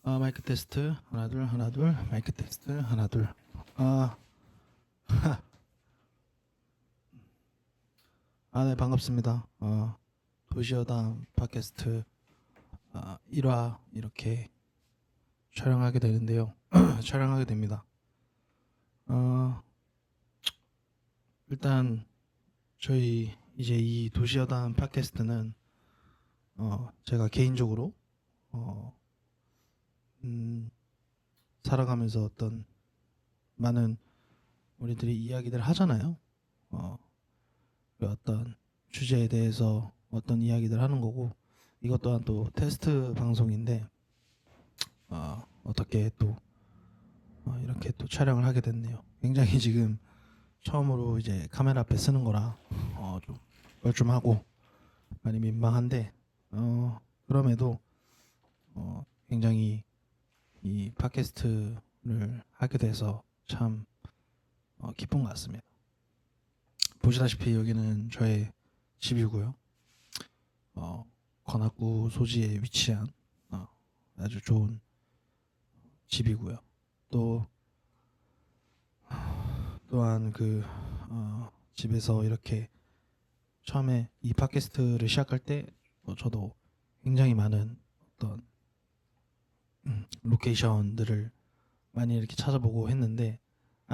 마이크 테스트 하나 둘 하나 둘 마이크 테스트 하나 둘. 아, 네, 반갑습니다. 도시어담 팟캐스트 1화 이렇게 촬영하게 되는데요. 촬영하게 됩니다. 일단 저희 이제 이 도시어담 팟캐스트는 제가 개인적으로 살아가면서 어떤 많은 우리들이 이야기들 하잖아요. 그 어떤 주제에 대해서 어떤 이야기들 하는 거고, 이것 또한 또 테스트 방송인데 어떻게 또 이렇게 또 촬영을 하게 됐네요. 굉장히 지금 처음으로 이제 카메라 앞에 쓰는 거라 좀 뻘쭘하고 많이 민망한데 그럼에도 굉장히 이 팟캐스트를 하게 돼서 참 기쁜 것 같습니다. 보시다시피 여기는 저의 집이고요. 관악구 소지에 위치한 아주 좋은 집이고요. 또한 그 집에서 이렇게 처음에 이 팟캐스트를 시작할 때 저도 굉장히 많은 어떤 로케이션들을 많이 이렇게 찾아보고 했는데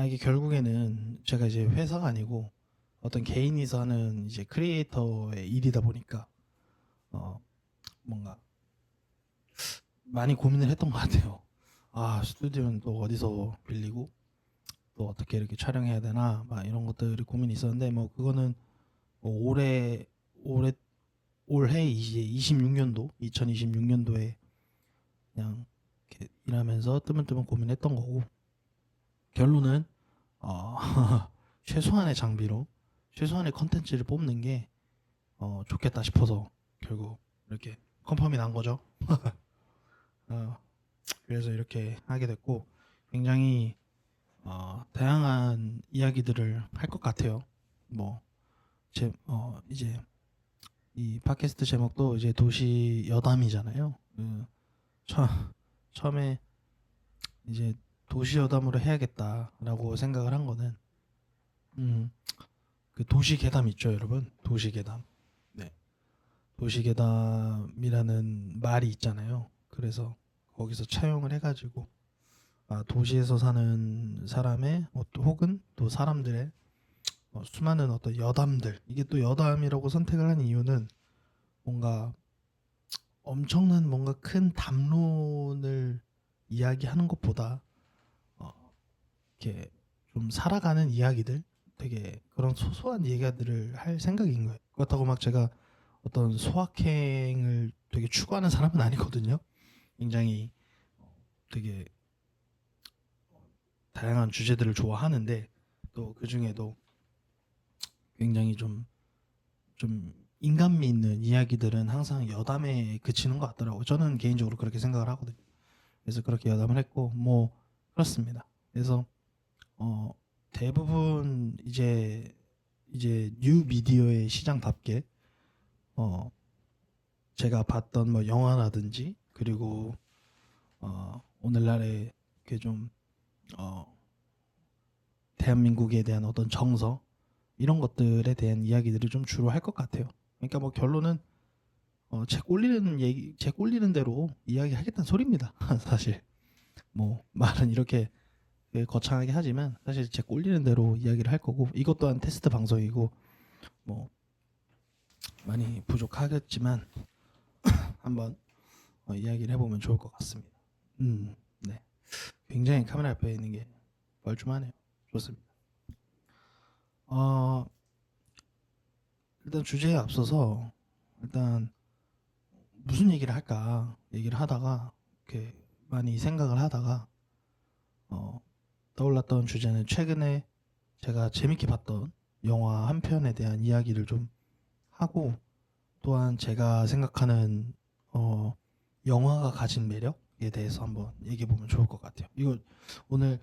이게 결국에는 제가 이제 회사가 아니고 어떤 개인이서 하는 이제 크리에이터의 일이다 보니까 뭔가 많이 고민을 했던 것 같아요. 스튜디오는 또 어디서 빌리고 또 어떻게 이렇게 촬영해야 되나 막 이런 것들이 고민이 있었는데 그거는 올해 이제 2026년도에 그냥 이렇게 일하면서 뜨문뜨문 고민했던 거고, 결론은 최소한의 장비로 최소한의 컨텐츠를 뽑는 게 좋겠다 싶어서 결국 이렇게 컨펌이 난 거죠. 그래서 이렇게 하게 됐고, 굉장히 다양한 이야기들을 할 것 같아요. 이제 이 팟캐스트 제목도 이제 도시 여담이잖아요. 처음에 이제 도시 여담으로 해야겠다라고 생각을 한 거는 그 도시 괴담 있죠, 여러분. 도시 괴담. 네. 도시 괴담이라는 말이 있잖아요. 그래서 거기서 차용을 해가지고 도시에서 사는 사람의 혹은 또 사람들의 수많은 어떤 여담들, 이게 또 여담이라고 선택을 한 이유는 뭔가 엄청난 뭔가 큰 담론을 이야기하는 것보다 이렇게 좀 살아가는 이야기들, 되게 그런 소소한 얘기들을 할 생각인 거예요. 그렇다고 막 제가 어떤 소확행을 되게 추구하는 사람은 아니거든요. 굉장히 되게 다양한 주제들을 좋아하는데 또 그 중에도 굉장히 좀 인간미 있는 이야기들은 항상 여담에 그치는 것 같더라고요. 저는 개인적으로 그렇게 생각을 하거든요. 그래서 그렇게 여담을 했고 그렇습니다. 그래서 대부분 이제 뉴 미디어의 시장답게 제가 봤던 영화라든지, 그리고 오늘날의 이렇게 좀 대한민국에 대한 어떤 정서, 이런 것들에 대한 이야기들을 좀 주로 할 것 같아요. 그러니까 결론은 제 꼴리는 대로 이야기하겠다는 소리입니다. 사실 말은 이렇게 거창하게 하지만 사실 제 꼴리는 대로 이야기를 할 거고, 이것 또한 테스트 방송이고 많이 부족하겠지만 한번 이야기를 해보면 좋을 것 같습니다. 네. 굉장히 카메라 옆에 있는 게 뻘쭘하네요. 좋습니다. 일단 주제에 앞서서 일단 무슨 얘기를 할까 얘기를 하다가 이렇게 많이 생각을 하다가 떠올랐던 주제는 최근에 제가 재밌게 봤던 영화 한 편에 대한 이야기를 좀 하고, 또한 제가 생각하는 영화가 가진 매력에 대해서 한번 얘기해 보면 좋을 것 같아요. 이거 오늘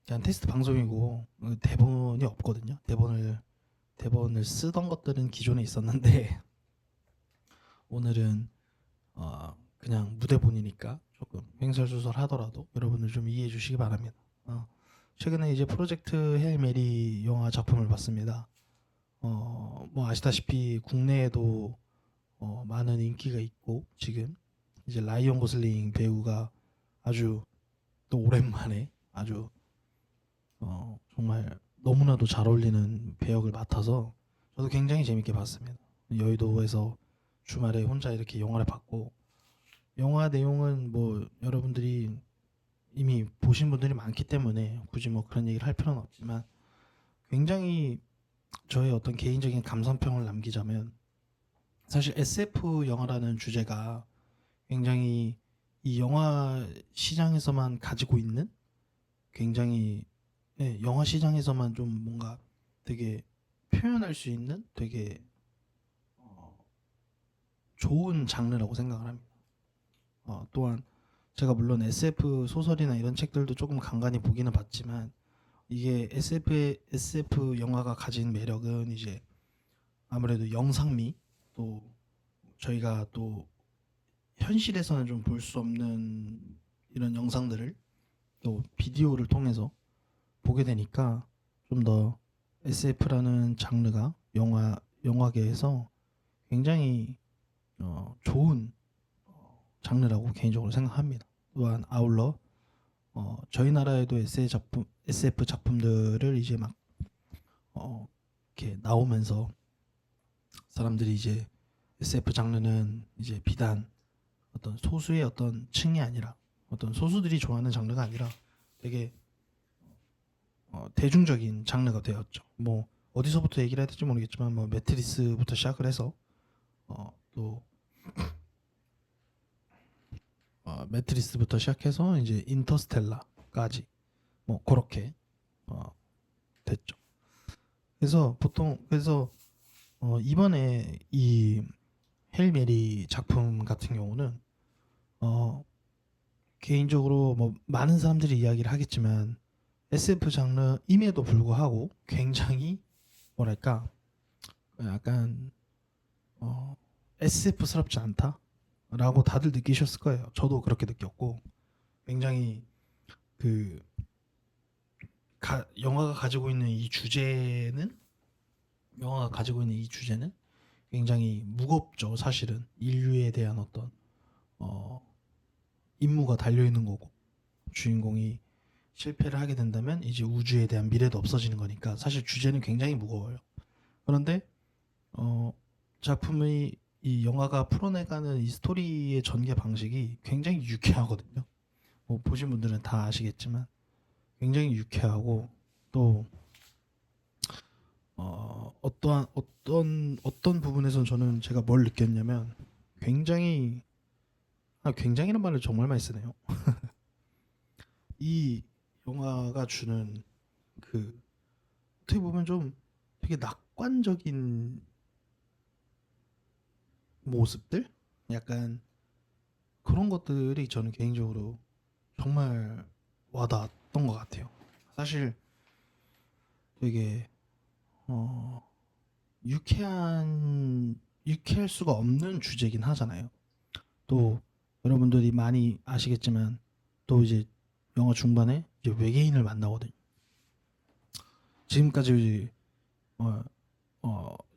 그냥 테스트 방송이고 대본이 없거든요. 대본을 쓰던 것들은 기존에 있었는데 오늘은 그냥 무대본이니까 조금 횡설수설하더라도 여러분들 좀 이해해 주시기 바랍니다. 최근에 이제 프로젝트 헤일 메리 영화 작품을 봤습니다. 뭐 아시다시피 국내에도 많은 인기가 있고 지금 이제 라이언 고슬링 배우가 아주 또 오랜만에 아주 정말 너무나도 잘 어울리는 배역을 맡아서 저도 굉장히 재밌게 봤습니다. 여의도에서 주말에 혼자 이렇게 영화를 봤고 영화 내용은 뭐 여러분들이 이미 보신 분들이 많기 때문에 굳이 뭐 그런 얘기를 할 필요는 없지만 굉장히 저의 어떤 개인적인 감상평을 남기자면 사실 SF 영화라는 주제가 굉장히 이 영화 시장에서만 가지고 있는 굉장히 영화 시장에서만 좀 뭔가 되게 표현할 수 있는 되게 좋은 장르라고 생각을 합니다. 또한 제가 물론 SF 소설이나 이런 책들도 조금 간간히 보기는 봤지만 이게 SF 영화가 가진 매력은 이제 아무래도 영상미 또 저희가 또 현실에서는 좀 볼 수 없는 이런 영상들을 또 비디오를 통해서 보게 되니까 좀 더 SF라는 장르가 영화계에서 굉장히 좋은 장르라고 개인적으로 생각합니다. 또한 아울러 저희 나라에도 SF 작품들을 이제 막 이렇게 나오면서 사람들이 이제 SF 장르는 이제 비단 어떤 소수의 어떤 층이 아니라 어떤 소수들이 좋아하는 장르가 아니라 되게 대중적인 장르가 되었죠. 뭐 어디서부터 얘기를 해야 될지 모르겠지만 뭐 매트리스부터 시작을 해서 또 매트리스부터 시작해서 이제 인터스텔라까지 뭐 그렇게 됐죠. 그래서 이번에 이 헤일 메리 작품 같은 경우는 개인적으로 뭐 많은 사람들이 이야기를 하겠지만 SF 장르임에도 불구하고 굉장히 뭐랄까 약간 SF스럽지 않다라고 다들 느끼셨을 거예요. 저도 그렇게 느꼈고 굉장히 그 영화가 가지고 있는 이 주제는 굉장히 무겁죠. 사실은 인류에 대한 어떤 임무가 달려 있는 거고 주인공이 실패를 하게 된다면 이제 우주에 대한 미래도 없어지는 거니까 사실 주제는 굉장히 무거워요. 그런데 작품의 이 영화가 풀어내가는 이 스토리의 전개 방식이 굉장히 유쾌하거든요. 뭐 보신 분들은 다 아시겠지만 굉장히 유쾌하고 또 어떤 부분에선 저는 제가 뭘 느꼈냐면 굉장히란 말을 정말 많이 쓰네요. 이 영화가 주는 그 어떻게 보면 좀 되게 낙관적인 모습들? 약간 그런 것들이 저는 개인적으로 정말 와닿았던 것 같아요. 사실 되게 유쾌할 수가 없는 주제긴 하잖아요. 또 여러분들이 많이 아시겠지만 또 이제 영화 중반에 이제 외계인을 만나거든요. 지금까지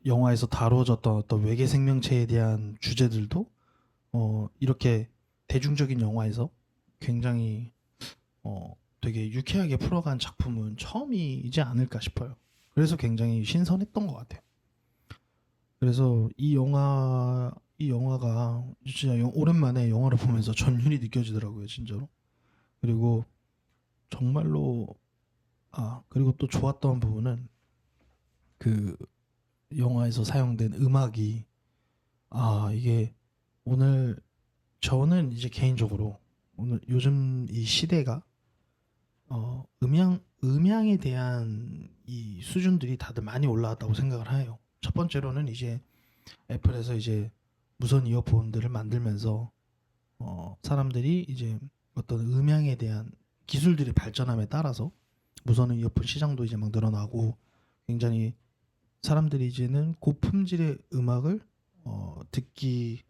영화에서 다루어졌던 어떤 외계 생명체에 대한 주제들도 이렇게 대중적인 영화에서 굉장히 되게 유쾌하게 풀어간 작품은 처음이지 않을까 싶어요. 그래서 굉장히 신선했던 것 같아요. 그래서 이 영화가 진짜 오랜만에 영화를 보면서 전율이 느껴지더라고요, 진짜로. 그리고 정말로 그리고 또 좋았던 부분은 그 영화에서 사용된 음악이 이게 오늘 저는 이제 개인적으로 오늘 요즘 이 시대가 음향에 대한 이 수준들이 다들 많이 올라왔다고 생각을 해요. 첫 번째로는 이제 애플에서 이제 무선 이어폰들을 만들면서 사람들이 이제 어떤 음향에 대한 기술들이 발전함에 따라서 무선 이어폰 시장도 이제 막 늘어나고 굉장히 사람들이 이제는 고품질의 음악을 듣기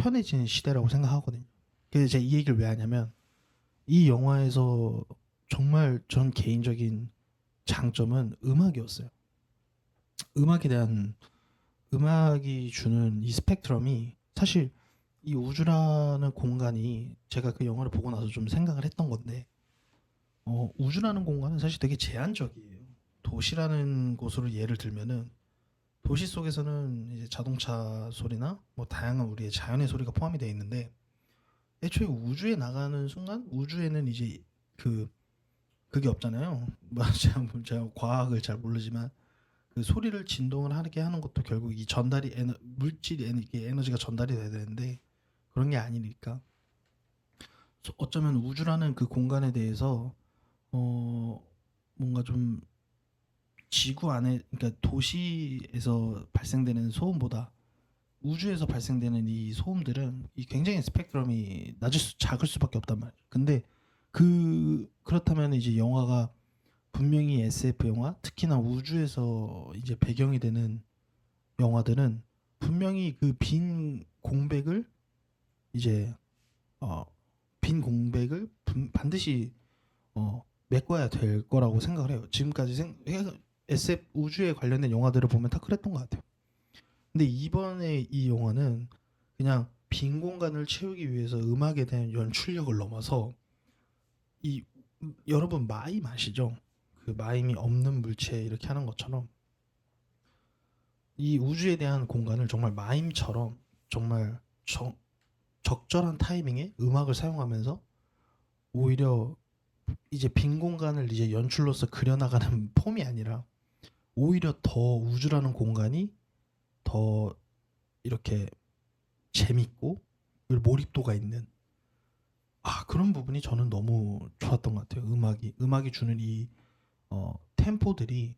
편해지는 시대라고 생각하거든요. 그래서 제가 이 얘기를 왜 하냐면 이 영화에서 정말 전 개인적인 장점은 음악이었어요. 음악에 대한 음악이 주는 이 스펙트럼이 사실 이 우주라는 공간이 제가 그 영화를 보고 나서 좀 생각을 했던 건데 우주라는 공간은 사실 되게 제한적이에요. 도시라는 곳으로 예를 들면은 도시 속에서는 이제 자동차 소리나 뭐 다양한 우리의 자연의 소리가 포함이 되어 있는데 애초에 우주에 나가는 순간 우주에는 이제 그 그게 없잖아요. 뭐 제가 과학을 잘 모르지만 그 소리를 진동을 하게 하는 것도 결국 이 전달이 물질이 이게 에너지가 전달이 돼야 되는데 그런 게 아니니까 어쩌면 우주라는 그 공간에 대해서 어 뭔가 좀 지구 안에 그러니까 도시에서 발생되는 소음보다 우주에서 발생되는 이 소음들은 이 굉장히 스펙트럼이 작을 수밖에 없단 말이에요. 근데 그렇다면 이제 영화가 분명히 SF 영화, 특히나 우주에서 이제 배경이 되는 영화들은 분명히 그 빈 공백을 이제 빈 공백을 반드시 메꿔야 될 거라고 생각을 해요. 지금까지 SF 우주에 관련된 영화들을 보면 다 그랬던 것 같아요. 근데 이번에 이 영화는 그냥 빈 공간을 채우기 위해서 음악에 대한 연출력을 넘어서 이 여러분 마임 아시죠? 그 마임이 없는 물체 이렇게 하는 것처럼 이 우주에 대한 공간을 정말 마임처럼 정말 적절한 타이밍에 음악을 사용하면서 오히려 이제 빈 공간을 이제 연출로서 그려나가는 폼이 아니라 오히려 더 우주라는 공간이 더 이렇게 재밌고 몰입도가 있는 그런 부분이 저는 너무 좋았던 것 같아요. 음악이 주는 이 템포들이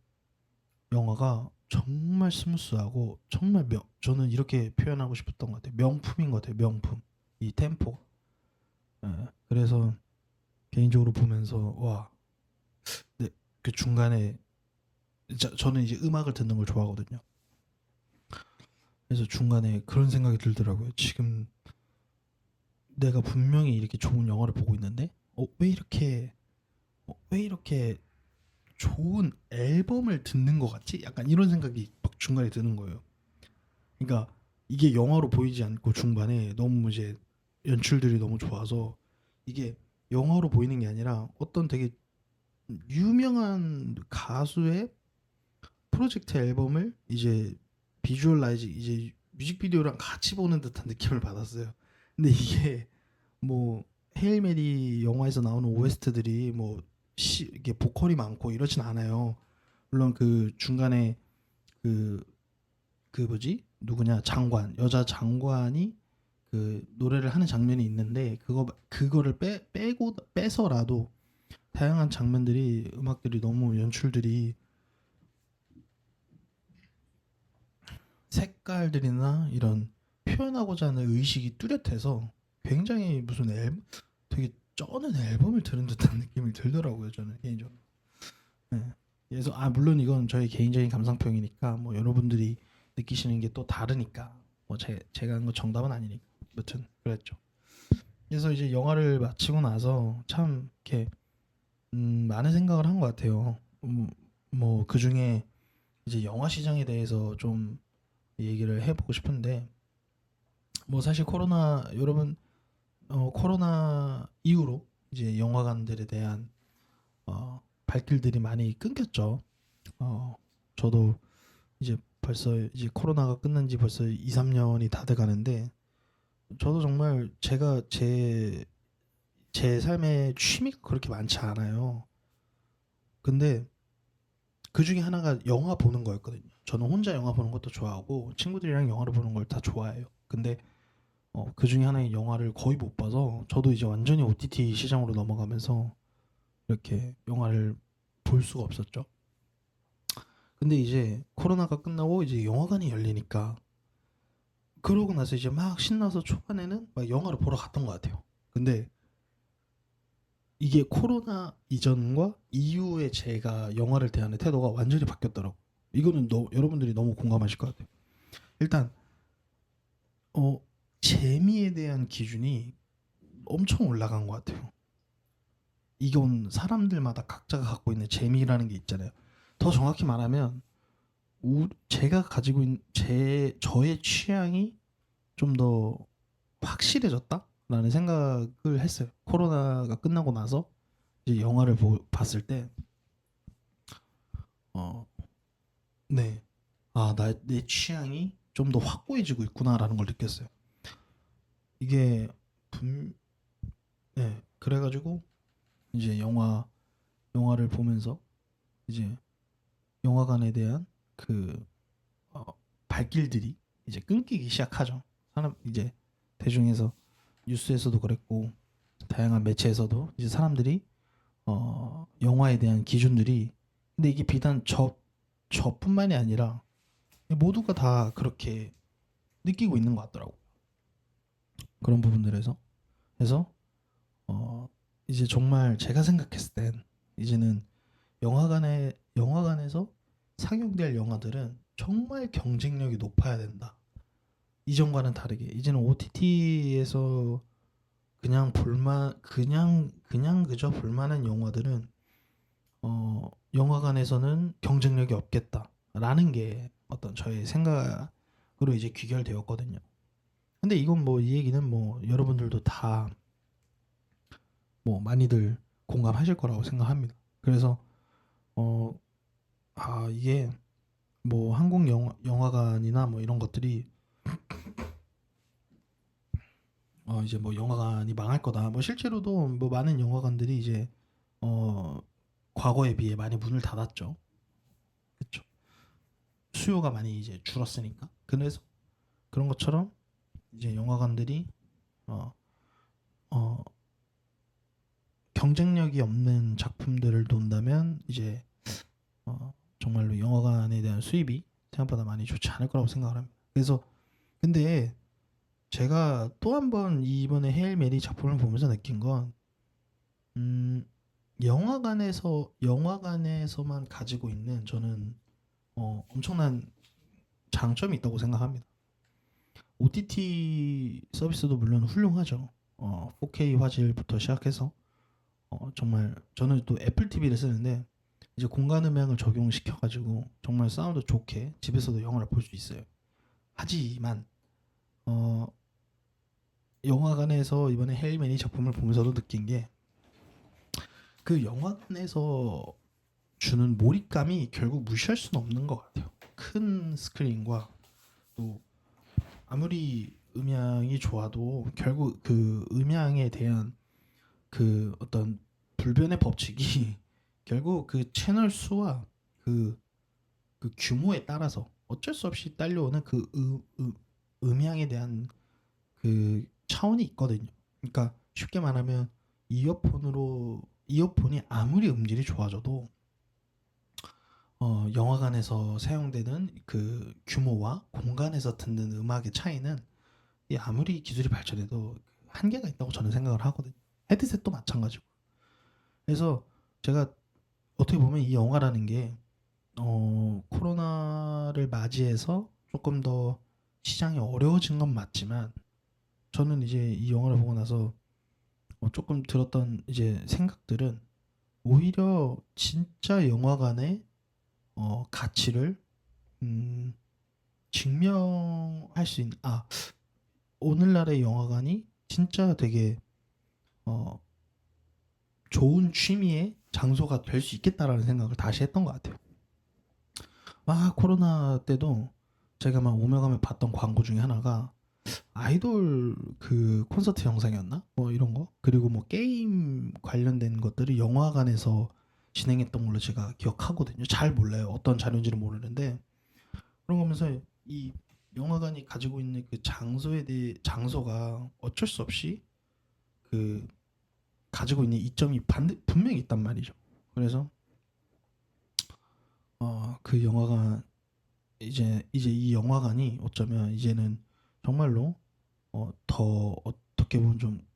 영화가 정말 스무스하고 정말 저는 이렇게 표현하고 싶었던 것 같아요. 명품인 것 같아요. 명품. 이 템포. 그래서 개인적으로 보면서 네, 그 중간에 저는 이제 음악을 듣는 걸 좋아하거든요. 그래서 중간에 그런 생각이 들더라고요. 지금 내가 분명히 이렇게 좋은 영화를 보고 있는데 왜 이렇게 좋은 앨범을 듣는 것 같지? 약간 이런 생각이 막 중간에 드는 거예요. 그러니까 이게 영화로 보이지 않고 중반에 너무 이제 연출들이 너무 좋아서 이게 영화로 보이는 게 아니라 어떤 되게 유명한 가수의 프로젝트 앨범을 이제 비주얼라이즈 이제 뮤직비디오랑 같이 보는 듯한 느낌을 받았어요. 근데 이게 뭐 헤일 메리 영화에서 나오는 OST들이 뭐 이게 보컬이 많고 이렇진 않아요. 물론 그 중간에 그 뭐지 누구냐 여자 장관이 그 노래를 하는 장면이 있는데 그거를 빼고 빼서라도 다양한 장면들이 음악들이 너무 연출들이 색깔들이나 이런 표현하고자 하는 의식이 뚜렷해서 굉장히 무슨 되게 쩌는 앨범을 들은 듯한 느낌이 들더라고요 저는 개인적으로. 네. 그래서 물론 이건 저의 개인적인 감상평이니까 뭐 여러분들이 느끼시는 게 또 다르니까 뭐 제가 한 거 정답은 아니니까 아무튼 그랬죠. 그래서 이제 영화를 마치고 나서 참 이렇게 많은 생각을 한 것 같아요. 뭐 그중에 이제 영화 시장에 대해서 좀 얘기를 해보고 싶은데 뭐 사실 코로나 이후로 이제 영화관들에 대한 발길들이 많이 끊겼죠. 저도 이제 벌써 이제 코로나가 끝난 지 벌써 2, 3년이 다 돼 가는데 저도 정말 제가 제 삶의 취미가 그렇게 많지 않아요. 근데 그 중에 하나가 영화 보는 거였거든요. 저는 혼자 영화 보는 것도 좋아하고 친구들이랑 영화를 보는 걸 다 좋아해요. 근데 그 중에 하나의 영화를 거의 못 봐서 저도 이제 완전히 OTT 시장으로 넘어가면서 이렇게 영화를 볼 수가 없었죠. 근데 이제 코로나가 끝나고 이제 영화관이 열리니까 그러고 나서 이제 막 신나서 초반에는 막 영화를 보러 갔던 것 같아요. 근데 이게 코로나 이전과 이후에 제가 영화를 대하는 태도가 완전히 바뀌었더라고. 이거는 여러분들이 너무 공감하실 것 같아요. 일단 어 재미에 대한 기준이 엄청 올라간 것 같아요. 이건 사람들마다 각자가 갖고 있는 재미라는 게 있잖아요. 더 정확히 말하면 제가 가지고 있는 저의 취향이 좀 더 확실해졌다라는 생각을 했어요. 코로나가 끝나고 나서 이제 영화를 봤을 때, 어, 네, 내 취향이 좀 더 확고해지고 있구나라는 걸 느꼈어요. 이게 분, 네, 그래가지고 이제 영화를 보면서 이제 영화관에 대한 그 어, 발길들이 이제 끊기기 시작하죠. 사람 이제 대중에서 뉴스에서도 그랬고 다양한 매체에서도 이제 사람들이 영화에 대한 기준들이, 근데 이게 비단 저뿐만이 아니라 모두가 다 그렇게 느끼고 있는 것 같더라고. 그런 부분들에서 그래서 어 이제 정말 제가 생각했을 땐 이제는 영화관에서 상영될 영화들은 정말 경쟁력이 높아야 된다. 이전과는 다르게 이제는 OTT에서 그냥 그저 볼만한 영화들은 영화관에서는 경쟁력이 없겠다라는 게 어떤 저의 생각으로 이제 귀결되었거든요. 근데 이건 뭐 이 얘기는 뭐 여러분들도 다 뭐 많이들 공감하실 거라고 생각합니다. 그래서 어 이게 뭐 한국 영화관이나 뭐 이런 것들이 이제 뭐 영화관이 망할 거다. 뭐 실제로도 뭐 많은 영화관들이 이제 어 과거에 비해 많이 문을 닫았죠. 그렇죠. 수요가 많이 이제 줄었으니까. 그래서 그런 것처럼 이제 영화관들이 어, 어, 경쟁력이 없는 작품들을 논다면 이제 정말로 영화관에 대한 수입이 생각보다 많이 좋지 않을 거라고 생각을 합니다. 그래서 근데 제가 또 한 번 이번에 헤일 메리 작품을 보면서 느낀 건 음, 영화관에서만 가지고 있는 저는 엄청난 장점이 있다고 생각합니다. OTT 서비스도 물론 훌륭하죠. 4K 화질부터 시작해서 정말 저는 또 애플 TV를 쓰는데 이제 공간 음향을 적용시켜 가지고 정말 사운드 좋게 집에서도 영화를 볼 수 있어요. 하지만 어, 영화관에서 이번에 헤일맨이 작품을 보면서도 느낀 게 그 영화관에서 주는 몰입감이 결국 무시할 수는 없는 것 같아요. 큰 스크린과 또 아무리 음향이 좋아도 결국 그 음향에 대한 그 어떤 불변의 법칙이 결국 그 채널 수와 그, 그 규모에 따라서 어쩔 수 없이 딸려오는 그 음향에 대한 그 차원이 있거든요. 그러니까 쉽게 말하면 이어폰이 아무리 음질이 좋아져도 영화관에서 사용되는 그 규모와 공간에서 듣는 음악의 차이는 아무리 기술이 발전해도 한계가 있다고 저는 생각을 하거든요. 헤드셋도 마찬가지고. 그래서 제가 어떻게 보면 이 영화라는 게 코로나를 맞이해서 조금 더 시장이 어려워진 건 맞지만 저는 이제 이 영화를 보고 나서 조금 들었던 이제 생각들은 오히려 진짜 영화관의 가치를 음, 증명할 수 있는 오늘날의 영화관이 진짜 되게 어, 좋은 취미의 장소가 될 수 있겠다라는 생각을 다시 했던 것 같아요. 코로나 때도 제가 막 오며가며 봤던 광고 중에 하나가 아이돌 그 콘서트 영상이었나? 뭐 이런 거. 그리고 뭐 게임 관련된 것들을 영화관에서 진행했던 걸로 제가 기억하거든요. 잘 몰라요. 어떤 자료인지는 모르는데 그런 거면서 이 영화관이 가지고 있는 그 장소가 어쩔 수 없이 그 가지고 있는 이점이 분명히 있단 말이죠. 그래서 그 영화관 이제 이 영화관이 어쩌면 이제는 정말로 더 어떻게 보면 좀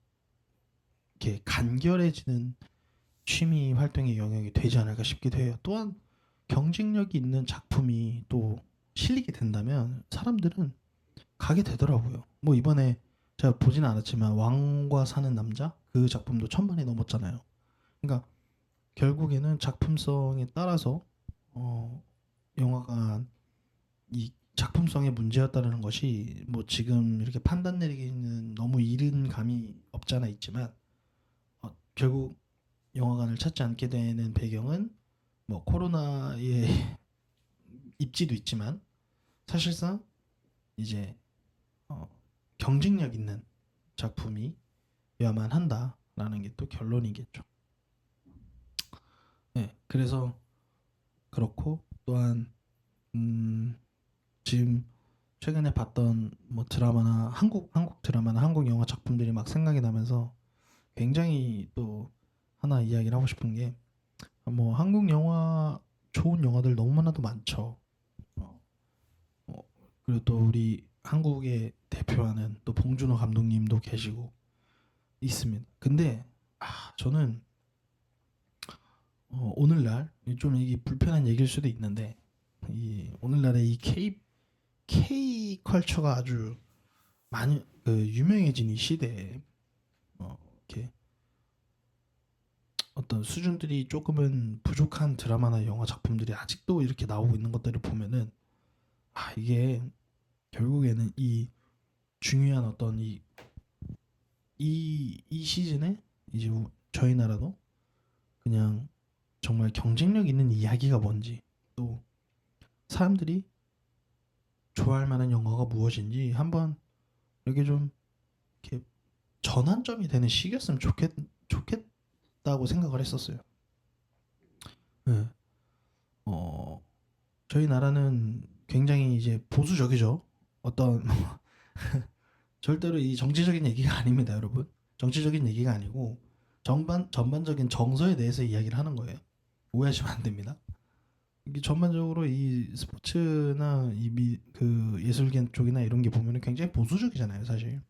이렇게 간결해지는 취미 활동의 영역이 되지 않을까 싶기도 해요. 또한 경쟁력이 있는 작품이 또 실리게 된다면 사람들은 가게 되더라고요. 뭐 이번에 제가 보진 않았지만 왕과 사는 남자 그 작품도 1,000만이 넘었잖아요. 그러니까 결국에는 작품성에 따라서 영화가 이 작품성의 문제였다는 것이 뭐 지금 이렇게 판단 내리기는 너무 이른 감이 없잖아 있지만 결국 영화관을 찾지 않게 되는 배경은 뭐 코로나의 입지도 있지만 사실상 이제 어, 경쟁력 있는 작품이어야만 한다라는 게 또 결론이겠죠. 네, 그래서 그렇고 또한 지금 최근에 봤던 뭐 드라마나 한국 드라마나 한국 영화 작품들이 막 생각이 나면서 굉장히 또 하나 이야기를 하고 싶은 게 뭐 한국 영화 좋은 영화들 너무나도 많죠. 어, 어, 그리고 또 우리 한국의 대표하는 또 봉준호 감독님도 계시고 있습니다. 근데 저는 오늘날 좀 이게 불편한 얘기일 수도 있는데 이 오늘날의 이 K 컬처가 아주 많이 유명해진 이 시대에 이렇게 어떤 수준들이 조금은 부족한 드라마나 영화 작품들이 아직도 이렇게 나오고 있는 것들을 보면은 이게 결국에는 이 중요한 어떤 이 시즌에 이제 저희 나라도 그냥 정말 경쟁력 있는 이야기가 뭔지 또 사람들이 좋아할 만한 영화가 무엇인지 한번 이렇게 좀 이렇게 전환점이 되는 시기였으면 좋겠다고 생각을 했었어요. 네. 저희 나라는 굉장히 이제 보수적이죠. 어떤 절대로 이 정치적인 얘기가 아닙니다, 여러분. 정치적인 얘기가 아니고 전반적인 정서에 대해서 이야기를 하는 거예요. 오해하시면 안 됩니다. 이게 전반적으로 이 스포츠나 그 예술계 쪽이나 이런 게 보면은 굉장히 보수적이잖아요, 사실.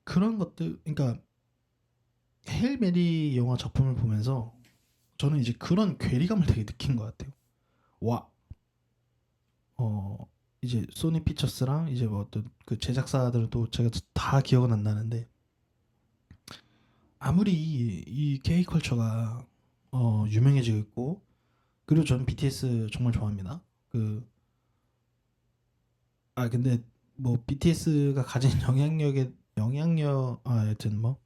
그런 것들, 그러니까 헤일 메리 영화 작품을 보면서 저는 이제 그런 괴리감을 되게 느낀 것 같아요. 와, 어, 이제 소니 피처스랑 이제 뭐 어떤 그 제작사들은 또 제가 다 기억은 안 나는데 아무리 이 K 컬처가 유명해지고 있고 그리고 저는 BTS 정말 좋아합니다. 근데 뭐 BTS가 가진 영향력 여튼 뭐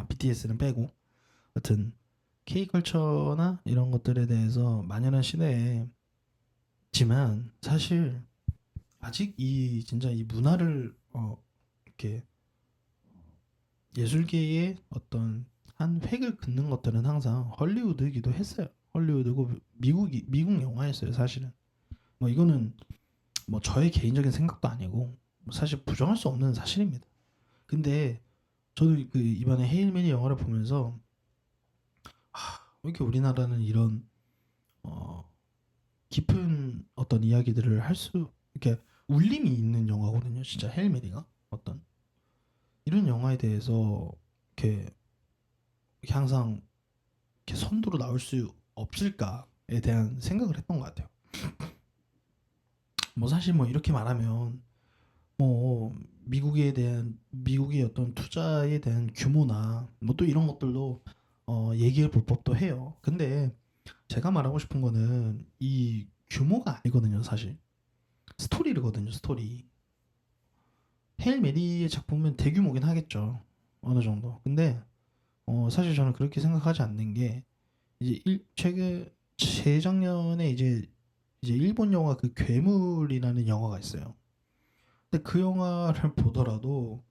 BTS는 빼고 여튼 K 컬처나 이런 것들에 대해서 만연한 시대지만 사실 아직 이 진짜 이 문화를 이렇게 예술계의 어떤 한 획을 긋는 것들은 항상 헐리우드이기도 했어요. 헐리우드고 미국 영화였어요, 사실은. 뭐 이거는 뭐 저의 개인적인 생각도 아니고 뭐 사실 부정할 수 없는 사실입니다. 근데 저는 그 이번에 헤일맨이 영화를 보면서 왜 이렇게 우리나라는 이런 어, 깊은 어떤 이야기들을 할 수 이렇게 울림이 있는 영화거든요. 진짜 헤일메리가 어떤 이런 영화에 대해서 이렇게 항상 이렇게 선두로 나올 수 없을까에 대한 생각을 했던 것 같아요. 뭐 사실 뭐 이렇게 말하면 뭐 미국의 어떤 투자에 대한 규모나 뭐 또 이런 것들도 얘기해 볼 법도 해요. 근데 제가 말하고 싶은 거는 이 규모가 아니거든요, 사실. 스토리거든요, 스토리. 헤일 메리의 작품은 대규모긴 하겠죠. 어느 정도. 근데 사실 저는 그렇게 생각하지 않는 게 이제 최근 재작년에 이제 일본 영화 그 괴물이라는 영화가 있어요. 근데 그 영화를 보더라도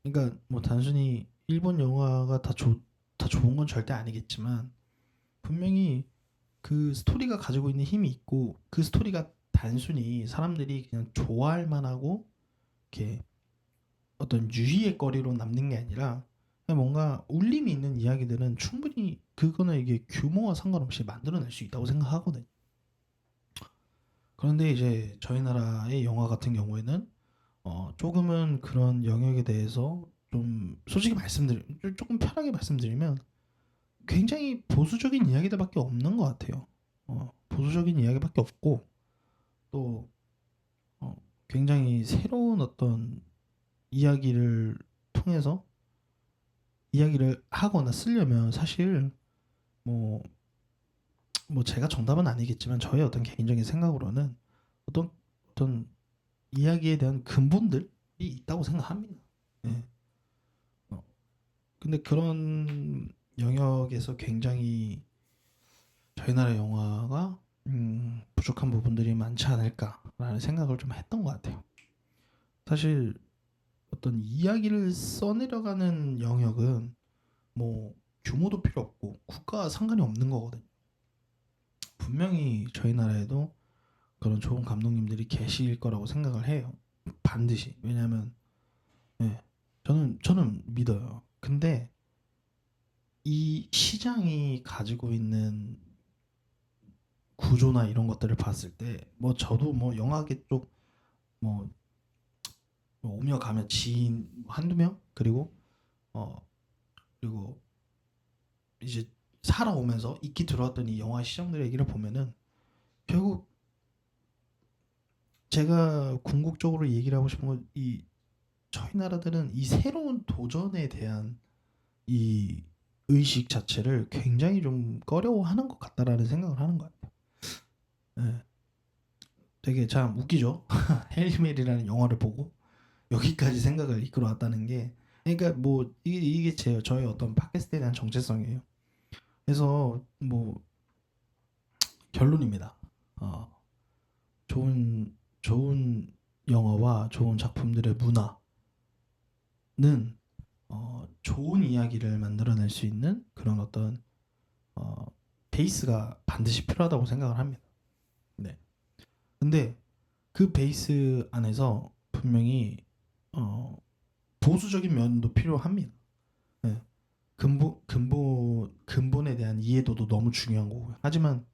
그러니까 뭐 단순히 일본 영화가 다 좋은 건 절대 아니겠지만 분명히 그 스토리가 가지고 있는 힘이 있고 그 스토리가 단순히 사람들이 그냥 좋아할 만하고 이렇게 어떤 유희의 거리로 남는 게 아니라 그냥 뭔가 울림이 있는 이야기들은 충분히 그거는 이게 규모와 상관없이 만들어낼 수 있다고 생각하거든요. 그런데 이제 저희 나라의 영화 같은 경우에는 조금은 그런 영역에 대해서 좀 솔직히 조금 편하게 말씀드리면 굉장히 보수적인 이야기들밖에 없는 것 같아요. 보수적인 이야기밖에 없고 또 굉장히 새로운 어떤 이야기를 통해서 이야기를 하거나 쓰려면 사실 뭐, 뭐 제가 정답은 아니겠지만 저의 어떤 개인적인 생각으로는 어떤 이야기에 대한 근본들이 있다고 생각합니다. 예. 어, 근데 그런 영역에서 굉장히 저희 나라 영화가 부족한 부분들이 많지 않을까라는 생각을 좀 했던 것 같아요. 사실 어떤 이야기를 써내려가는 영역은 뭐 규모도 필요 없고 국가와 상관이 없는 거거든요. 분명히 저희 나라에도 그런 좋은 감독님들이 계실 거라고 생각을 해요. 반드시. 왜냐하면 예, 저는 믿어요. 근데 이 시장이 가지고 있는 구조나 이런 것들을 봤을 때 뭐 저도 뭐 영화계 쪽뭐 오며 가며 지인 한두 명 그리고 어 그리고 이제 살아오면서 익히 들어왔던 이 영화 시장들의 얘기를 보면은 결국 제가 궁극적으로 얘기를 하고 싶은 건 이 저희 나라들은 이 새로운 도전에 대한 이 의식 자체를 굉장히 좀 꺼려워하는 것 같다라는 생각을 하는 것 같아요. 예, 되게 참 웃기죠. 헬리메리라는 영화를 보고 여기까지 생각을 이끌어왔다는 게 그러니까 뭐 이게 저의 어떤 팟캐스트에 대한 정체성이에요. 그래서 뭐 결론입니다. 어, 좋은 영화와 좋은 작품들의 문화는 좋은 이야기를 만들어낼 수 있는 그런 어떤 어, 베이스가 반드시 필요하다고 생각을 합니다. 네. 근데 그 베이스 안에서 분명히 어, 보수적인 면도 필요합니다. 네. 근본에 대한 이해도도 너무 중요한 거고요. 하지만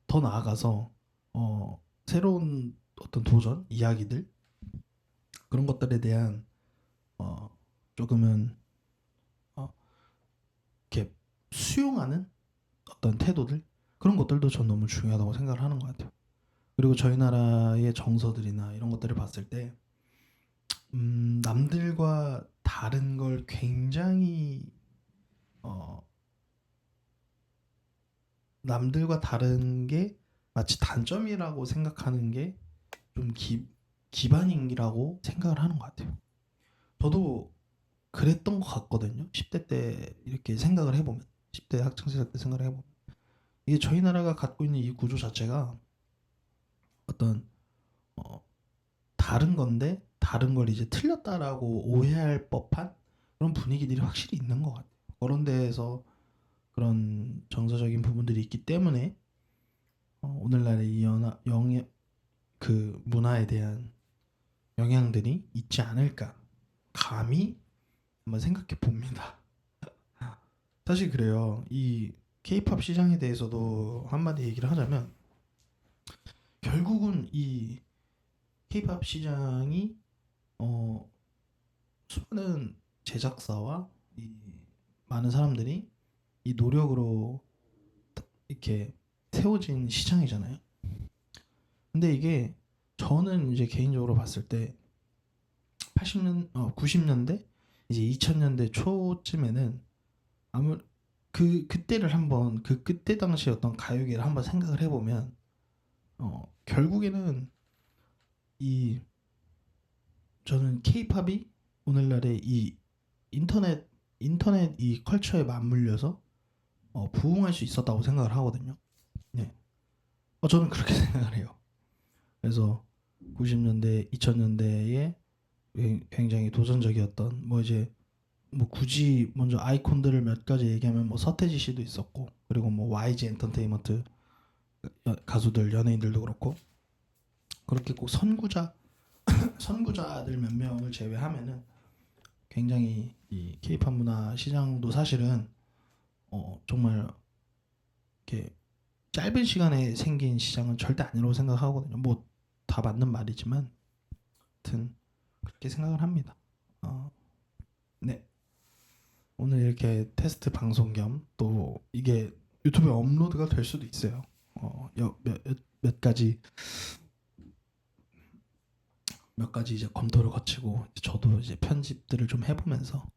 더 나아가서 새로운 어떤 도전, 이야기들 그런 것들에 대한 어, 조금은 어, 이렇게 수용하는 어떤 태도들 그런 것들도 전 너무 중요하다고 생각을 하는 것 같아요. 그리고 저희 나라의 정서들이나 이런 것들을 봤을 때 남들과 다른 걸 굉장히 어, 남들과 다른 게 마치 단점이라고 생각하는 게 좀 기반이라고 생각을 하는 것 같아요. 저도 그랬던 것 같거든요. 10대 때 이렇게 생각을 해보면 10대 학창시절 때 생각을 해보면 이게 저희 나라가 갖고 있는 이 구조 자체가 어떤 어, 다른 건데 다른 걸 이제 틀렸다라고 오해할 법한 그런 분위기들이 확실히 있는 것 같아요. 그런 데에서 그런 정서적인 부분들이 있기 때문에 오늘날의 이 그 문화에 대한 영향들이 있지 않을까 감히 한번 생각해 봅니다. 사실 그래요. 이 K-팝 시장에 대해서도 한마디 얘기를 하자면 결국은 이 K-팝 시장이 어, 수많은 제작사와 이 많은 사람들이 이 노력으로 이렇게 세워진 시장이잖아요. 근데 이게 저는 이제 개인적으로 봤을 때 90년대 이제 2000년대 초쯤에는 아무 그때를 한번 그때 당시 어떤 가요계를 한번 생각을 해보면 결국에는 이 저는 케이팝이 오늘날의 이 인터넷 이 컬처에 맞물려서 부흥할 수 있었다고 생각을 하거든요. 네. 저는 그렇게 생각을 해요. 그래서 90년대, 2000년대에 굉장히 도전적이었던 뭐 이제 뭐 굳이 먼저 아이콘들을 몇 가지 얘기하면 뭐 서태지 씨도 있었고 그리고 뭐 YG 엔터테인먼트 가수들 연예인들도 그렇고 그렇게 꼭 선구자들 몇 명을 제외하면은 굉장히 이 케이팝 문화 시장도 사실은 정말 이렇게 짧은 시간에 생긴 시장은 절대 아니라고 생각하거든요. 뭐 다 맞는 말이지만 하여튼 그렇게 생각을 합니다. 네. 오늘 이렇게 테스트 방송 겸 또 이게 유튜브에 업로드가 될 수도 있어요. 몇 가지 몇 가지 이제 검토를 거치고 저도 이제 편집들을 좀 해보면서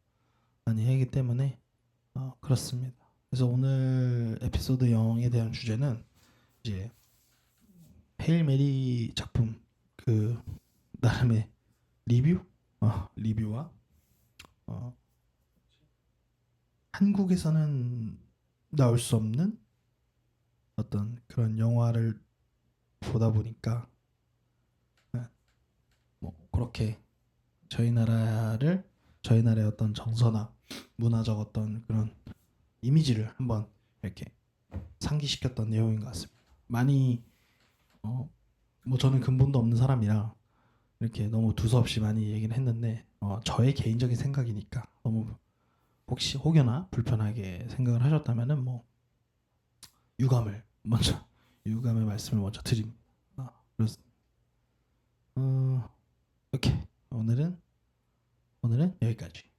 많이 하기 때문에 그렇습니다. 그래서 오늘 에피소드 0에 대한 주제는 이제 헤일 메리 작품 그 나름의 리뷰 리뷰와 어, 한국에서는 나올 수 없는 어떤 그런 영화를 보다 보니까 뭐 그렇게 저희 나라의 어떤 정서나 문화적 어떤 그런 이미지를 한번 이렇게 상기시켰던 내용인 것 같습니다. 많이 뭐 저는 근본도 없는 사람이라 이렇게 너무 두서없이 많이 얘기를 했는데 저의 개인적인 생각이니까 너무 혹시 혹여나 불편하게 생각을 하셨다면은 뭐 유감을 먼저 유감의 말씀을 먼저 드립니다. 그렇습니다. 오케이 오늘은 여기까지.